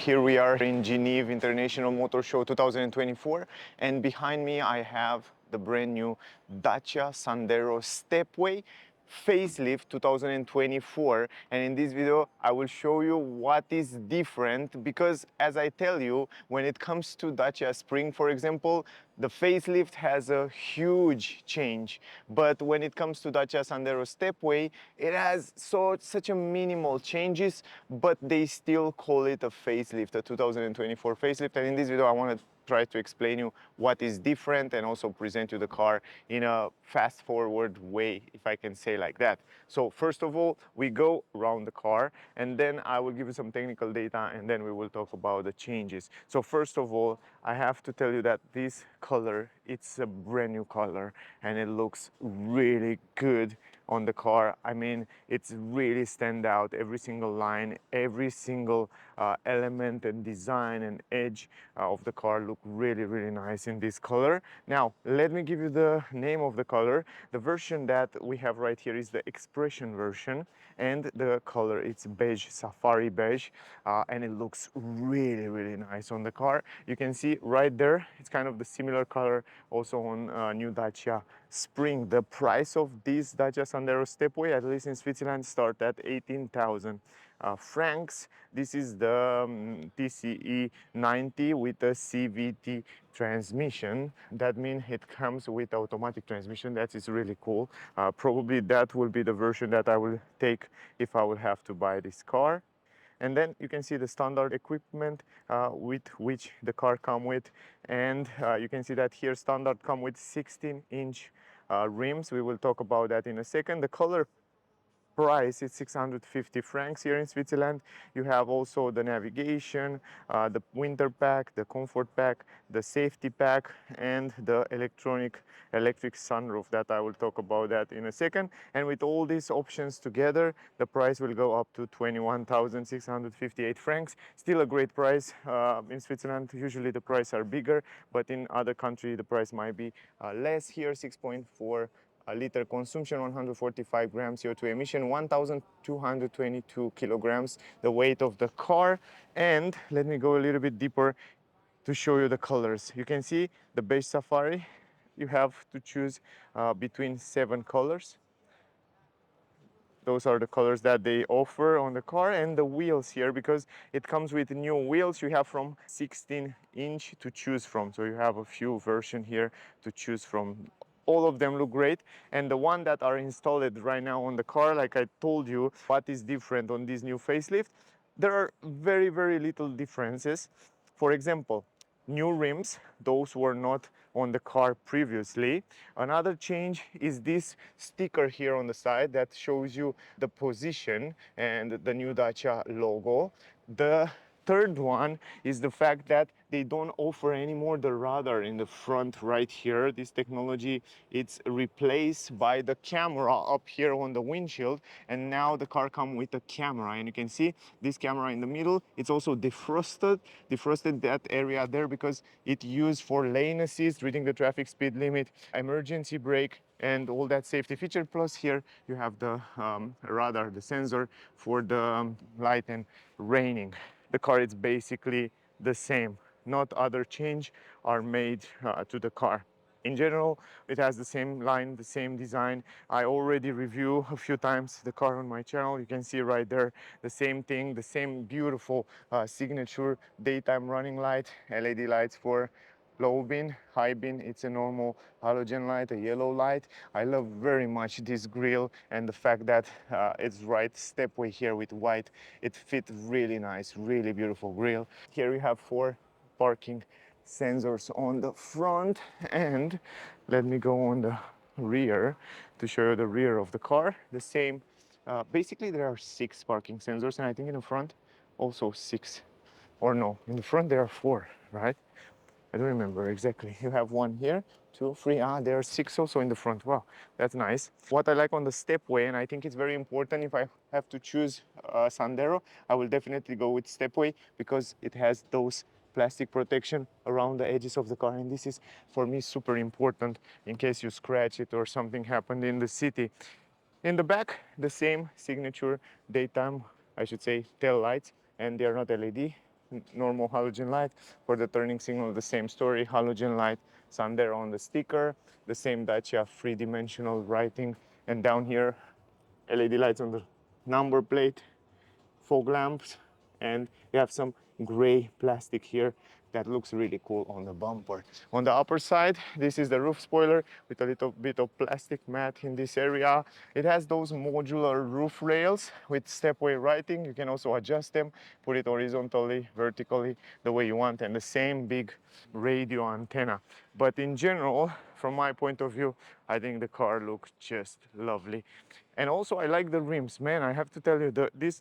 Here we are in Geneva International Motor Show 2024, and behind me I have the brand new Dacia Sandero Stepway Facelift 2024, and in this video I will show you what is different, because as I tell you, when it comes to Dacia Spring, for example, the facelift has a huge change, but when it comes to Dacia Sandero Stepway, it has such a minimal changes, but they still call it a facelift, a 2024 facelift. And in this video I want to try to explain you what is different and also present you the car in a fast forward way, if I can say like that. So first of all, we go around the car and then I will give you some technical data and then we will talk about the changes. So first of all, I have to tell you that this color, it's a brand new color and it looks really good on the car. I mean, it's really stand out. Every single line, every single element and design and edge of the car look really nice in this color. Now, let me give you the name of the color. The version that we have right here is the Expression version, and the color, it's beige, safari beige, and it looks really nice on the car. You can see right there, it's kind of the similar color also on new Dacia Spring. The price of this Dacia Sandero Stepway, at least in Switzerland, start at 18,000 francs. This is the TCE 90 with a CVT transmission. That means it comes with automatic transmission. That is really cool. Probably that will be the version that I will take if I will have to buy this car. And then you can see the standard equipment with which the car come with, and you can see that here standard come with 16-inch rims. We will talk about that in a second. The color price is 650 francs here in Switzerland. You have also the navigation, the winter pack, the comfort pack, the safety pack, and the electric sunroof that I will talk about that in a second. And with all these options together, the price will go up to 21,658 francs. Still a great price. In Switzerland, usually the prices are bigger, but in other countries the price might be less. Here, 6.4 a liter consumption, 145 grams CO2 emission, 1,222 kilograms, the weight of the car. And let me go a little bit deeper to show you the colors. You can see the beige safari. You have to choose between 7 colors. Those are the colors that they offer on the car. And the wheels here, because it comes with new wheels, you have from 16-inch to choose from. So you have a few versions here to choose from. All of them look great, and the one that are installed right now on the car, like I told you, what is different on this new facelift, there are very little differences. For example, new rims, those were not on the car previously. Another change is this sticker here on the side that shows you the position and the new Dacia logo. The third one is the fact that they don't offer anymore the radar in the front right here. This technology, it's replaced by the camera up here on the windshield, and now the car comes with a camera, and you can see this camera in the middle. It's also defrosted that area there because it used for lane assist, reading the traffic speed limit, emergency brake, and all that safety feature. Plus here you have the radar, the sensor for the light and raining. The car is basically the same. Not other change are made to the car. In general, it has the same line, the same design. I already reviewed a few times the car on my channel. You can see right there the same thing, the same beautiful signature daytime running light, LED lights for low beam, high beam, it's a normal halogen light, a yellow light. I love very much this grille and the fact that it's right stepway here with white. It fits really nice, really beautiful grille. Here we have 4 parking sensors on the front, and let me go on the rear to show you the rear of the car. The same, basically there are 6 parking sensors, and I think in the front also 6, or no, in the front there are 4, right? I don't remember exactly. You have 1 here, 2, 3, there are 6 also in the front. Wow, that's nice. What I like on the stepway, and I think it's very important if I have to choose Sandero, I will definitely go with stepway because it has those plastic protection around the edges of the car, and this is for me super important in case you scratch it or something happened in the city. In the back, the same signature daytime, I should say, tail lights, and they are not LED. normal halogen light. For the turning signal, the same story, halogen light, Sandero on the sticker, the same Dacia three-dimensional writing, and down here, LED lights on the number plate, fog lamps, and you have some gray plastic here that looks really cool on the bumper. On the upper side, this is the roof spoiler with a little bit of plastic mat in this area. It has those modular roof rails with stepway writing. You can also adjust them, put it horizontally, vertically, the way you want, and the same big radio antenna. But in general, from my point of view, I think the car looks just lovely. And also I like the rims, man. I have to tell you,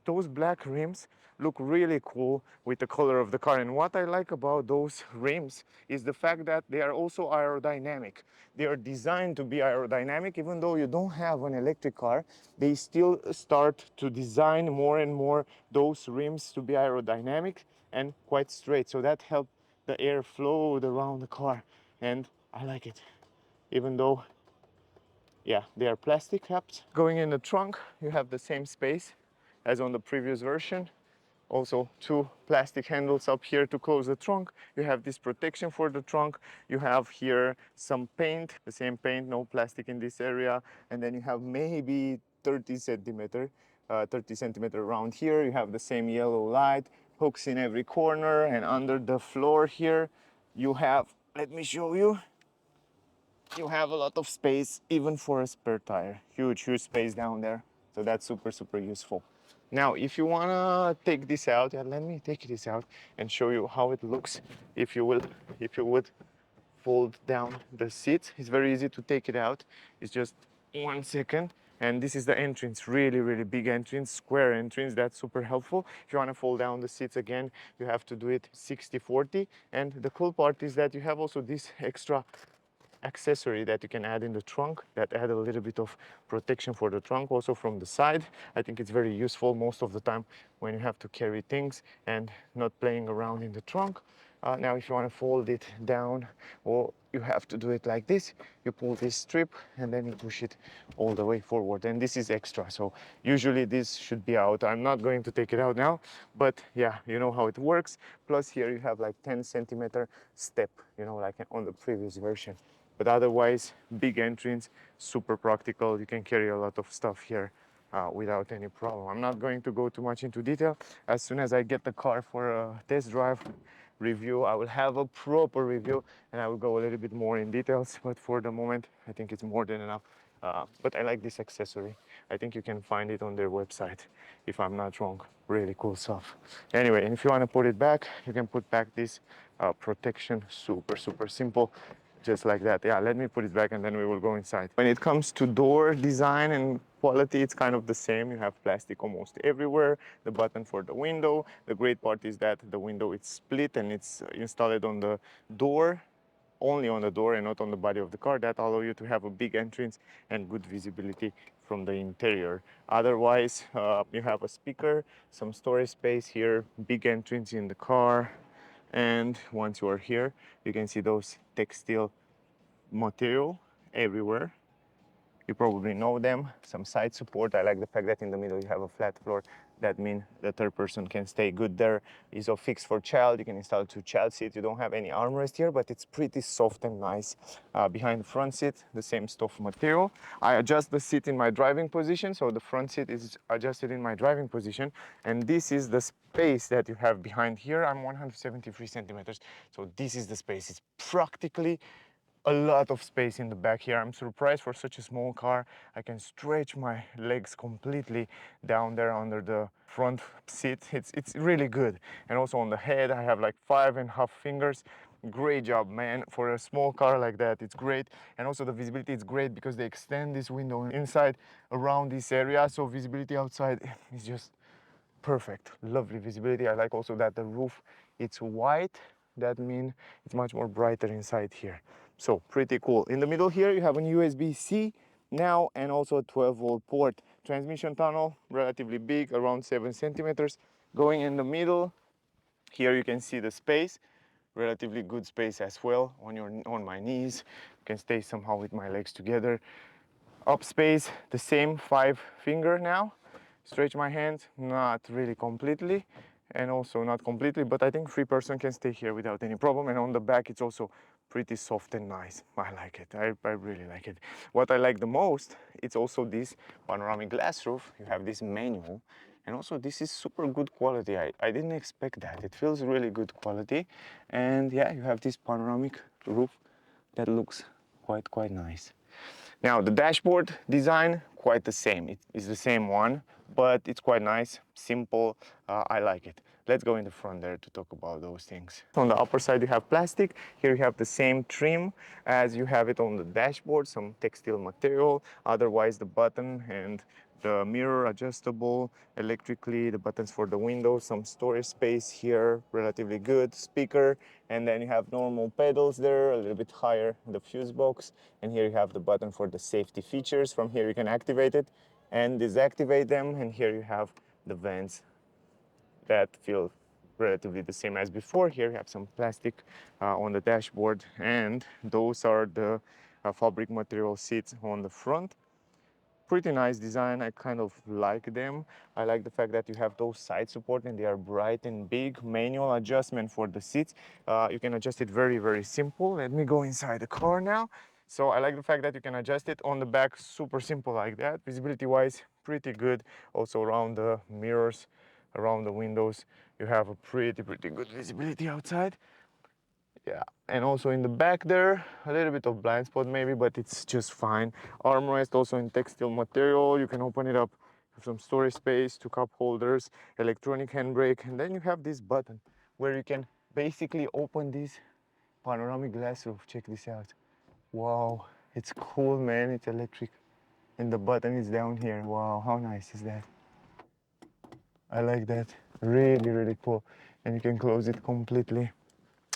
those black rims look really cool with the color of the car. And what I like about those rims is the fact that they are also aerodynamic. They are designed to be aerodynamic. Even though you don't have an electric car, they still start to design more and more those rims to be aerodynamic and quite straight. So that helps the air flow around the car. And I like it, even though, yeah, they are plastic caps. Going in the trunk, you have the same space as on the previous version. Also two plastic handles up here to close the trunk. You have this protection for the trunk. You have here some paint, the same paint, no plastic in this area. And then you have maybe 30 centimeter around here. You have the same yellow light, hooks in every corner, and under the floor here, you have, let me show you, you have a lot of space even for a spare tire. Huge space down there. So that's super useful. Now, if you wanna take this out, yeah, let me take this out and show you how it looks if you would fold down the seat. It's very easy to take it out. It's just 1 second. And this is the entrance, really big entrance, square entrance. That's super helpful. If you want to fold down the seats again, you have to do it 60-40. And the cool part is that you have also this extra accessory that you can add in the trunk that add a little bit of protection for the trunk also from the side. I think it's very useful most of the time when you have to carry things and not playing around in the trunk. Now if you want to fold it down, well, you have to do it like this. You pull this strip and then you push it all the way forward, and this is extra, so usually this should be out. I'm not going to take it out now, but yeah, you know how it works. Plus here you have like 10 centimeter step, you know, like on the previous version. But otherwise, big entrance, super practical. You can carry a lot of stuff here without any problem. I'm not going to go too much into detail. As soon as I get the car for a test drive review, I will have a proper review and I will go a little bit more in details. But for the moment, I think it's more than enough. But I like this accessory. I think you can find it on their website, if I'm not wrong. Really cool stuff. Anyway, and if you want to put it back, you can put back this protection. Super simple, just like that. Yeah, let me put it back and then we will go inside. When it comes to door design and quality, it's kind of the same. You have plastic almost everywhere. The button for the window. The great part is that the window is split and it's installed on the door, only on the door and not on the body of the car. That allows you to have a big entrance and good visibility from the interior. Otherwise, you have a speaker, some storage space here, big entrance in the car. And once you are here, you can see those textile material everywhere. You probably know them. Some side support. I like the fact that in the middle you have a flat floor. That means the third person can stay good there. Is a fix for child. You can install two child seats. You don't have any armrest here, but it's pretty soft and nice. Behind the front seat, the same stuff material. I adjust the seat in my driving position, so the front seat is adjusted in my driving position. And this is the space that you have behind here. I'm 173 centimeters, so this is the space. It's practically a lot of space in the back here. I'm surprised for such a small car. I can stretch my legs completely down there under the front seat. It's really good. And also on the head, I have like 5.5 fingers. Great job, man. For a small car like that, it's great. And also the visibility is great because they extend this window inside around this area. So visibility outside is just perfect. Lovely visibility. I like also that the roof, it's white. That means it's much more brighter inside here. So pretty cool. In the middle here, you have an USB-C now and also a 12-volt port. Transmission tunnel, relatively big, around 7 centimeters. Going in the middle, here you can see the space. Relatively good space as well on my knees. You can stay somehow with my legs together. Up space, the same 5 finger now. Stretch my hands, not really completely. and also not completely, but I think 3-person can stay here without any problem. And on the back, it's also pretty soft and nice. I like it. I really like it. What I like the most, it's also this panoramic glass roof. You have this manual, and also this is super good quality. I didn't expect that. It feels really good quality. And yeah, you have this panoramic roof that looks quite nice. Now the dashboard design, quite the same. It is the same one, but it's quite nice, simple. I like it. Let's go in the front there to talk about those things. On the upper side you have plastic. Here you have the same trim as you have it on the dashboard, some textile material. Otherwise the button and the mirror adjustable electrically, the buttons for the windows, some storage space here, relatively good, speaker, and then you have normal pedals there, a little bit higher in the fuse box, and here you have the button for the safety features. From here you can activate it and deactivate them, and here you have the vents that feel relatively the same as before. Here you have some plastic on the dashboard, and those are the fabric material seats on the front. Pretty nice design. I kind of like them. I like the fact that you have those side support and they are bright and big. Manual adjustment for the seats. You can adjust it very simple. Let me go inside the car now. So I like the fact that you can adjust it on the back, super simple like that. Visibility wise, pretty good. Also around the mirrors, around the windows, you have a pretty good visibility outside. Yeah, and also in the back there, a little bit of blind spot maybe, but it's just fine. Armrest also in textile material. You can open it up, have some storage space, 2 cup holders, electronic handbrake, and then you have this button where you can basically open this panoramic glass roof. Check this out. Wow, it's cool, man. It's electric, and the button is down here. Wow, how nice is that? I like that. Really cool. And you can close it completely.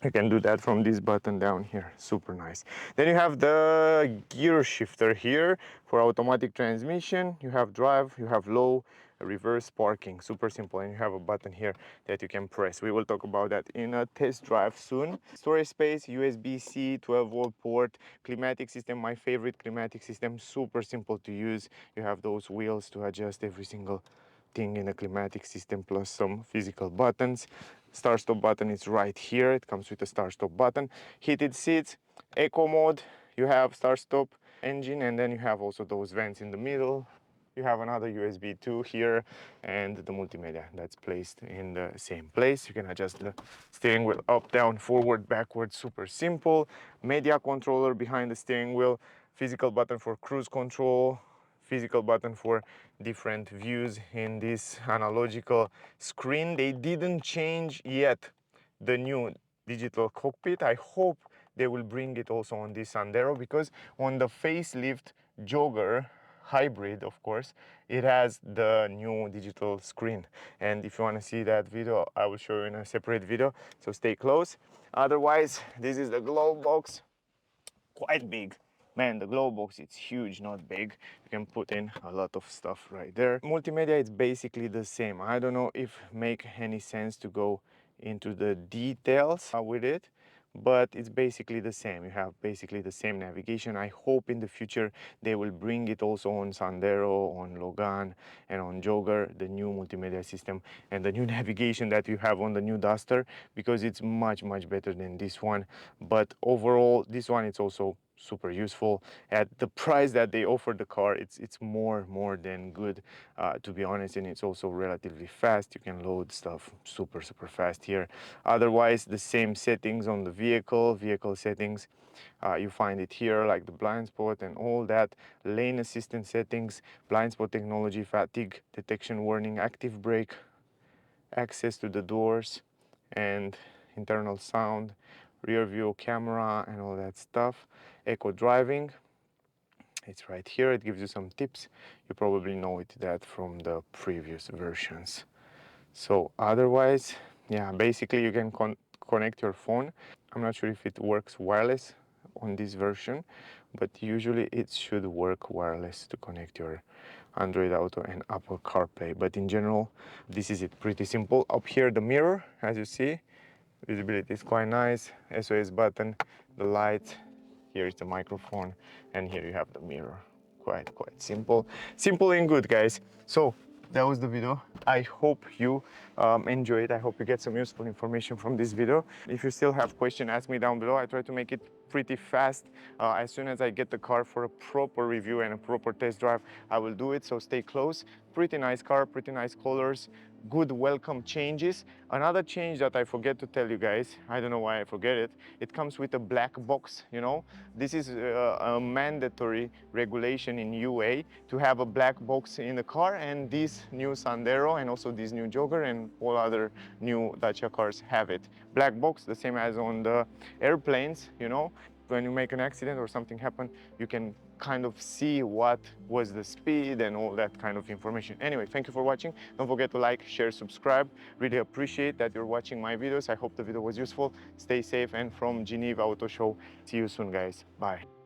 You can do that from this button down here, super nice. Then you have the gear shifter here for automatic transmission. You have drive, you have low, reverse, parking, super simple. And you have a button here that you can press. We will talk about that in a test drive soon. Storage space, USB-C, 12-volt port, climatic system, my favorite climatic system, super simple to use. You have those wheels to adjust every single thing in a climatic system, plus some physical buttons. Start stop button is right here. It comes with a start stop button. Heated seats, eco mode, you have start stop engine, and then you have also those vents in the middle. You have another USB 2 here, and the multimedia that's placed in the same place. You can adjust the steering wheel up, down, forward, backward, super simple. Media controller behind the steering wheel, physical button for cruise control, physical button for different views in this analogical screen. They didn't change yet the new digital cockpit. I hope they will bring it also on this Sandero, because on the facelift jogger hybrid, of course, it has the new digital screen. And if you want to see that video, I will show you in a separate video, so stay close. Otherwise, this is the glove box, quite big. Man, the glove box, it's huge, not big. You can put in a lot of stuff right there. Multimedia, it's basically the same. I don't know if make any sense to go into the details with it, but it's basically the same. You have basically the same navigation. I hope in the future they will bring it also on Sandero, on Logan, and on Jogger, the new multimedia system, and the new navigation that you have on the new Duster, because it's much better than this one. But overall, this one, it's also super useful. At the price that they offer the car, it's more than good, to be honest, and it's also relatively fast. You can load stuff super fast here. Otherwise, the same settings on the vehicle settings, you find it here, like the blind spot and all that, lane assistant settings, blind spot technology, fatigue detection warning, active brake, access to the doors, and internal sound, rear view camera, and all that stuff. Eco driving, it's right here. It gives you some tips. You probably know it that from the previous versions. So otherwise, yeah, basically you can connect your phone. I'm not sure if it works wireless on this version, but usually it should work wireless to connect your Android Auto and Apple CarPlay. But in general, this is it, pretty simple. Up here, the mirror, as you see, visibility is quite nice. SOS button, the lights, here is the microphone, and here you have the mirror. Quite simple. Simple and good, guys. So that was the video. I hope you enjoy it. I hope you get some useful information from this video. If you still have questions, ask me down below. I try to make it pretty fast. As soon as I get the car for a proper review and a proper test drive, I will do it, so stay close. Pretty nice car, pretty nice colors, good welcome changes. Another change that I forget to tell you guys, I don't know why I forget it, it comes with a black box, you know. This is a mandatory regulation in UA to have a black box in the car, and this new Sandero and also this new Jogger and all other new Dacia cars have it. Black box, the same as on the airplanes, you know. When you make an accident or something happen, you can kind of see what was the speed and all that kind of information. Anyway, thank you for watching. Don't forget to like, share, subscribe. Really appreciate that you're watching my videos. I hope the video was useful. Stay safe, and from Geneva Auto Show, see you soon, guys. Bye.